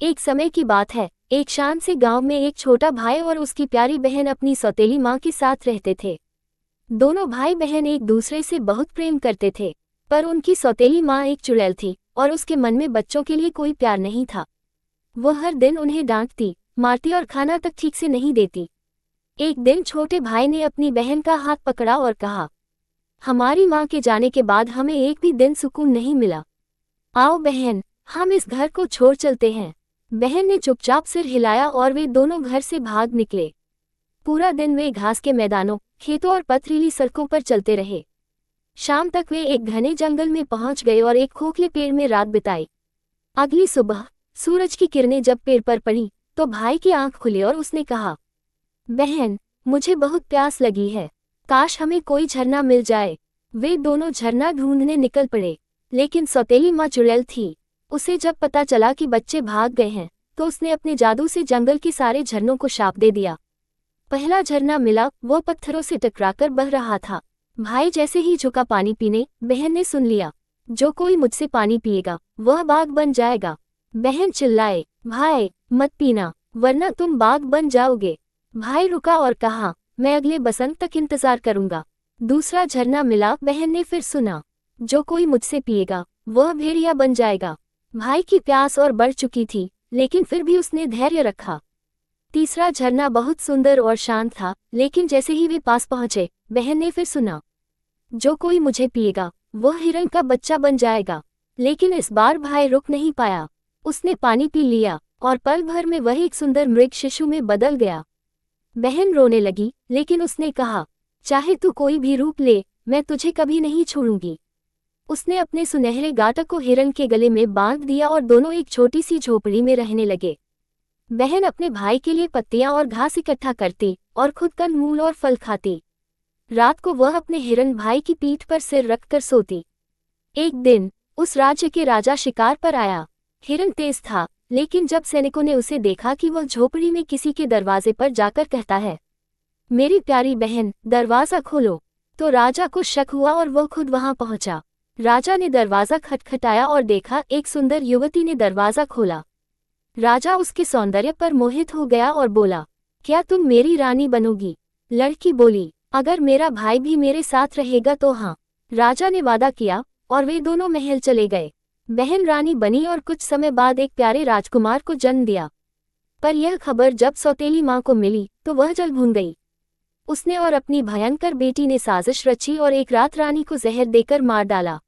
एक समय की बात है, एक शान से गांव में एक छोटा भाई और उसकी प्यारी बहन अपनी सौतेली माँ के साथ रहते थे। दोनों भाई बहन एक दूसरे से बहुत प्रेम करते थे, पर उनकी सौतेली माँ एक चुड़ैल थी और उसके मन में बच्चों के लिए कोई प्यार नहीं था। वो हर दिन उन्हें डांटती, मारती और खाना तक ठीक से नहीं देती। एक दिन छोटे भाई ने अपनी बहन का हाथ पकड़ा और कहा, हमारी माँ के जाने के बाद हमें एक भी दिन सुकून नहीं मिला। आओ बहन, हम इस घर को छोड़ चलते हैं। बहन ने चुपचाप सिर हिलाया और वे दोनों घर से भाग निकले। पूरा दिन वे घास के मैदानों, खेतों और पथरीली सड़कों पर चलते रहे। शाम तक वे एक घने जंगल में पहुंच गए और एक खोखले पेड़ में रात बिताई। अगली सुबह सूरज की किरणें जब पेड़ पर पड़ी तो भाई की आंख खुली और उसने कहा, बहन, मुझे बहुत प्यास लगी है, काश हमें कोई झरना मिल जाए। वे दोनों झरना ढूंढने निकल पड़े, लेकिन सौतेली माँ चुड़ैल थी। उसे जब पता चला कि बच्चे भाग गए हैं तो उसने अपने जादू से जंगल के सारे झरनों को शाप दे दिया। पहला झरना मिला, वो पत्थरों से टकराकर बह रहा था। भाई जैसे ही झुका पानी पीने, बहन ने सुन लिया, जो कोई मुझसे पानी पिएगा वह बाघ बन जाएगा। बहन चिल्लाए, भाई मत पीना वरना तुम बाघ बन जाओगे। भाई रुका और कहा, मैं अगले बसंत तक इंतजार करूंगा। दूसरा झरना मिला, बहन ने फिर सुना, जो कोई मुझसे पिएगा वह भेड़िया बन जाएगा। भाई की प्यास और बढ़ चुकी थी, लेकिन फिर भी उसने धैर्य रखा। तीसरा झरना बहुत सुंदर और शांत था, लेकिन जैसे ही वे पास पहुंचे, बहन ने फिर सुना, जो कोई मुझे पिएगा वह हिरण का बच्चा बन जाएगा। लेकिन इस बार भाई रुक नहीं पाया। उसने पानी पी लिया और पल भर में वह एक सुंदर मृग शिशु में बदल गया। बहन रोने लगी, लेकिन उसने कहा, चाहे तू कोई भी रूप ले, मैं तुझे कभी नहीं छोड़ूंगी। उसने अपने सुनहरे गाटक को हिरण के गले में बांध दिया और दोनों एक छोटी सी झोपड़ी में रहने लगे। बहन अपने भाई के लिए पत्तियां और घास इकट्ठा करती और खुद कंदमूल और फल खाती। रात को वह अपने हिरण भाई की पीठ पर सिर रखकर सोती। एक दिन उस राज्य के राजा शिकार पर आया। हिरण तेज था, लेकिन जब सैनिकों ने उसे देखा कि वह झोपड़ी में किसी के दरवाजे पर जाकर कहता है, मेरी प्यारी बहन, दरवाजा खोलो, तो राजा को शक हुआ और वह खुद वहां पहुंचा। राजा ने दरवाजा खटखटाया और देखा एक सुंदर युवती ने दरवाजा खोला। राजा उसके सौंदर्य पर मोहित हो गया और बोला, क्या तुम मेरी रानी बनोगी? लड़की बोली, अगर मेरा भाई भी मेरे साथ रहेगा तो हाँ। राजा ने वादा किया और वे दोनों महल चले गए। बहन रानी बनी और कुछ समय बाद एक प्यारे राजकुमार को जन्म दिया। पर यह खबर जब सौतेली माँ को मिली तो वह जल भून गई। उसने और अपनी भयंकर बेटी ने साजिश रची और एक रात रानी को जहर देकर मार डाला।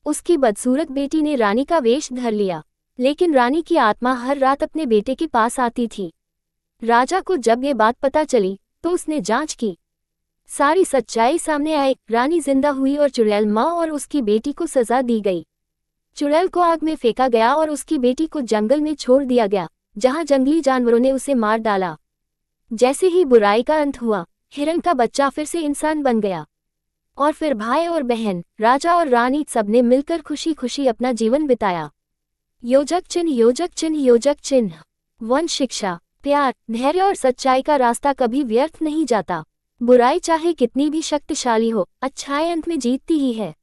उसकी बदसूरत बेटी ने रानी का वेश धर लिया, लेकिन रानी की आत्मा हर रात अपने बेटे के पास आती थी। राजा को जब ये बात पता चली तो उसने जांच की। सारी सच्चाई सामने आई। रानी जिंदा हुई और चुड़ैल माँ और उसकी बेटी को सजा दी गई। चुड़ैल को आग में फेंका गया और उसकी बेटी को जंगल में छोड़ दिया गया, जहाँ जंगली जानवरों ने उसे मार डाला। जैसे ही बुराई का अंत हुआ, हिरण का बच्चा फिर से इंसान बन गया। और फिर भाई और बहन, राजा और रानी सबने मिलकर खुशी खुशी अपना जीवन बिताया। योजक चिन्ह, योजक चिन्ह, योजक चिन्ह। वंश शिक्षा, प्यार, धैर्य और सच्चाई का रास्ता कभी व्यर्थ नहीं जाता। बुराई चाहे कितनी भी शक्तिशाली हो, अच्छाई अंत में जीतती ही है।